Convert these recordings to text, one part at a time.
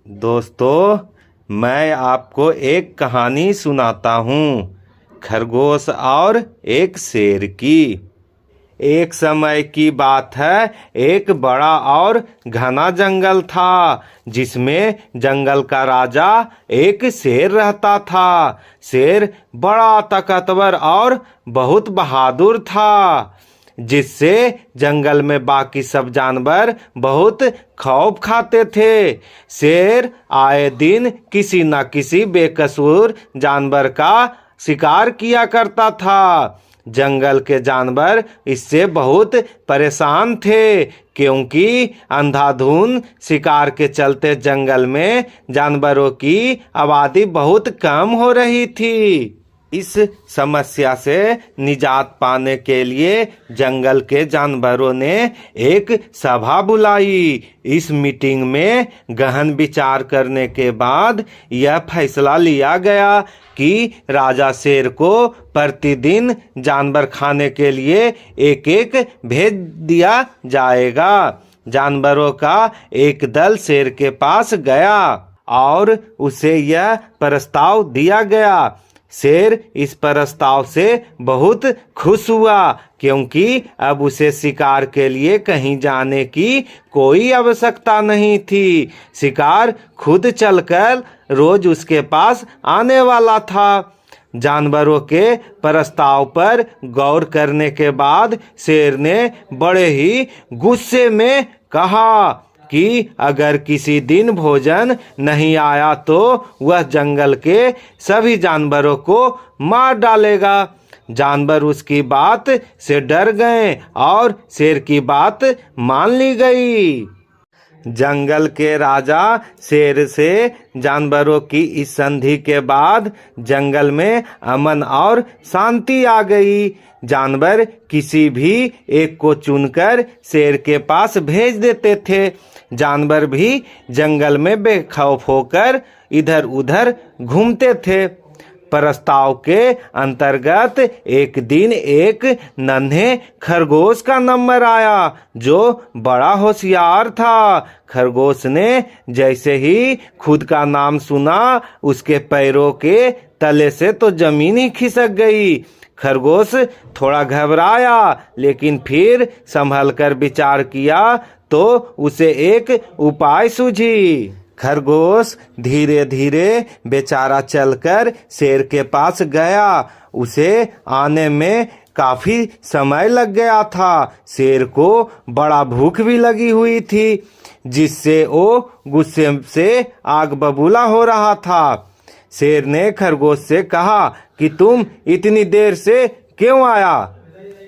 दोस्तों, मैं आपको एक कहानी सुनाता हूँ, खरगोश और एक शेर की। एक समय की बात है, एक बड़ा और घना जंगल था, जिसमें जंगल का राजा एक शेर रहता था। शेर बड़ा ताकतवर और बहुत बहादुर था, जिससे जंगल में बाकी सब जानवर बहुत खौफ खाते थे। शेर आए दिन किसी न किसी बेकसूर जानवर का शिकार किया करता था। जंगल के जानवर इससे बहुत परेशान थे, क्योंकि अंधाधुंध शिकार के चलते जंगल में जानवरों की आबादी बहुत कम हो रही थी। इस समस्या से निजात पाने के लिए जंगल के जानवरों ने एक सभा बुलाई। इस मीटिंग में गहन विचार करने के बाद यह फैसला लिया गया कि राजा शेर को प्रतिदिन जानवर खाने के लिए एक एक भेज दिया जाएगा। जानवरों का एक दल शेर के पास गया और उसे यह प्रस्ताव दिया गया। शेर इस प्रस्ताव से बहुत खुश हुआ, क्योंकि अब उसे शिकार के लिए कहीं जाने की कोई आवश्यकता नहीं थी। शिकार खुद चलकर रोज उसके पास आने वाला था। जानवरों के प्रस्ताव पर गौर करने के बाद शेर ने बड़े ही गुस्से में कहा कि अगर किसी दिन भोजन नहीं आया तो वह जंगल के सभी जानवरों को मार डालेगा। जानवर उसकी बात से डर गए और शेर की बात मान ली गई। जंगल के राजा शेर से जानवरों की इस संधि के बाद जंगल में अमन और शांति आ गई। जानवर किसी भी एक को चुनकर शेर के पास भेज देते थे। जानवर भी जंगल में बेखौफ होकर इधर उधर घूमते थे। प्रस्ताव के अंतर्गत एक दिन एक नन्हे खरगोश का नंबर आया, जो बड़ा होशियार था। खरगोश ने जैसे ही खुद का नाम सुना, उसके पैरों के तले से तो जमीन ही खिसक गई। खरगोश थोड़ा घबराया, लेकिन फिर संभल कर विचार किया तो उसे एक उपाय सूझी। खरगोश धीरे धीरे बेचारा चलकर शेर के पास गया। उसे आने में काफी समय लग गया था। शेर को बड़ा भूख भी लगी हुई थी, जिससे वो गुस्से से आग बबूला हो रहा था। शेर ने खरगोश से कहा कि तुम इतनी देर से क्यों आया?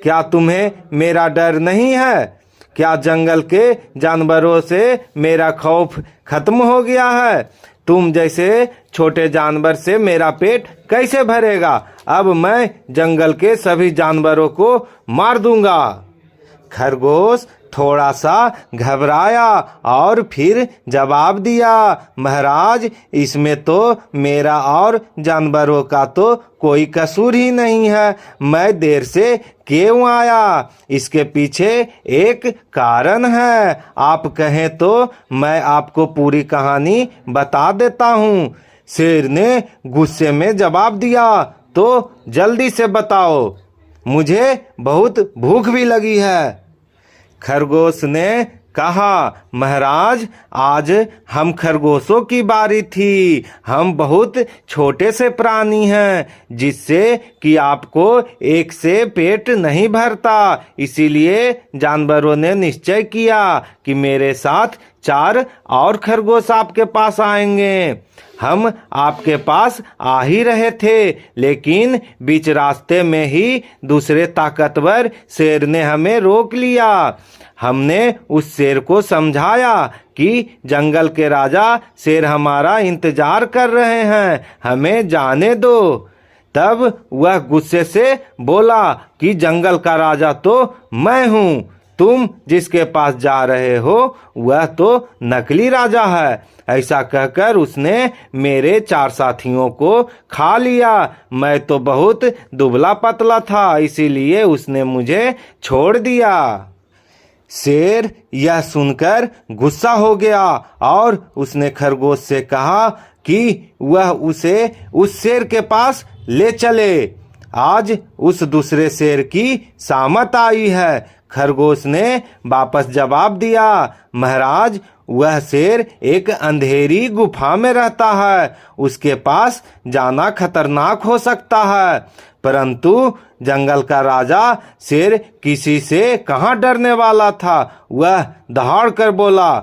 क्या तुम्हें मेरा डर नहीं है? क्या जंगल के जानवरों से मेरा खौफ खत्म हो गया है? तुम जैसे छोटे जानवर से मेरा पेट कैसे भरेगा? अब मैं जंगल के सभी जानवरों को मार दूंगा। खरगोश थोड़ा सा घबराया और फिर जवाब दिया, महाराज, इसमें तो मेरा और जानवरों का तो कोई कसूर ही नहीं है। मैं देर से क्यों आया, इसके पीछे एक कारण है। आप कहें तो मैं आपको पूरी कहानी बता देता हूँ। शेर ने गुस्से में जवाब दिया, तो जल्दी से बताओ, मुझे बहुत भूख भी लगी है। खरगोश ने कहा, महाराज, आज हम खरगोशों की बारी थी। हम बहुत छोटे से प्राणी हैं, जिससे कि आपको एक से पेट नहीं भरता। इसीलिए जानवरों ने निश्चय किया कि मेरे साथ 4 और खरगोश आपके पास आएंगे। हम आपके पास आ ही रहे थे, लेकिन बीच रास्ते में ही दूसरे ताकतवर शेर ने हमें रोक लिया। हमने उस शेर को समझाया कि जंगल के राजा शेर हमारा इंतजार कर रहे हैं, हमें जाने दो। तब वह गुस्से से बोला कि जंगल का राजा तो मैं हूँ, तुम जिसके पास जा रहे हो वह तो नकली राजा है। ऐसा कहकर उसने मेरे 4 साथियों को खा लिया। मैं तो बहुत दुबला पतला था, इसीलिए उसने मुझे छोड़ दिया। शेर यह सुनकर गुस्सा हो गया और उसने खरगोश से कहा कि वह उसे उस शेर के पास ले चले। आज उस दूसरे शेर की सामत आई है। खरगोश ने वापस जवाब दिया, महाराज, वह शेर एक अंधेरी गुफा में रहता है, उसके पास जाना खतरनाक हो सकता है। परंतु जंगल का राजा शेर किसी से कहाँ डरने वाला था। वह दहाड़ कर बोला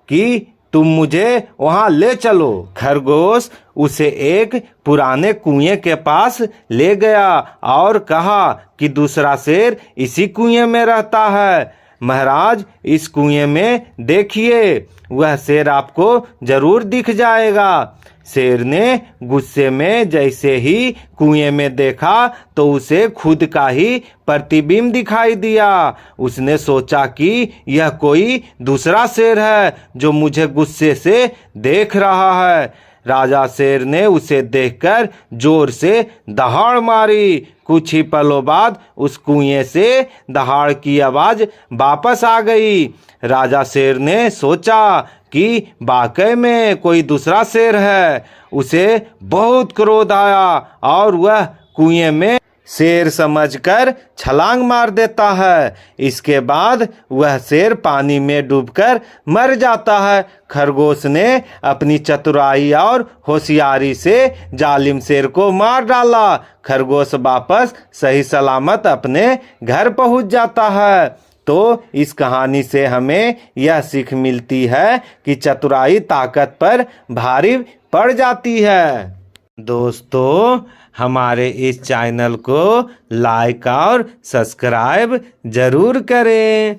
कि तुम मुझे वहां ले चलो। खरगोश उसे एक पुराने कुएं के पास ले गया और कहा कि दूसरा शेर इसी कुएं में रहता है। महाराज, इस कुएं में देखिए, वह शेर आपको जरूर दिख जाएगा। शेर ने गुस्से में जैसे ही कुएं में देखा तो उसे खुद का ही प्रतिबिंब दिखाई दिया। उसने सोचा कि यह कोई दूसरा शेर है जो मुझे गुस्से से देख रहा है। राजा शेर ने उसे देखकर जोर से दहाड़ मारी। कुछ ही पलों बाद उस कुएं से दहाड़ की आवाज वापस आ गई। राजा शेर ने सोचा कि वाकई में कोई दूसरा शेर है। उसे बहुत क्रोध आया और वह कुएं में शेर समझकर छलांग मार देता है। इसके बाद वह शेर पानी में डूबकर मर जाता है। खरगोश ने अपनी चतुराई और होशियारी से जालिम शेर को मार डाला। खरगोश वापस सही सलामत अपने घर पहुंच जाता है। तो इस कहानी से हमें यह सीख मिलती है कि चतुराई ताकत पर भारी पड़ जाती है। दोस्तों, हमारे इस चैनल को लाइक और सब्सक्राइब जरूर करें।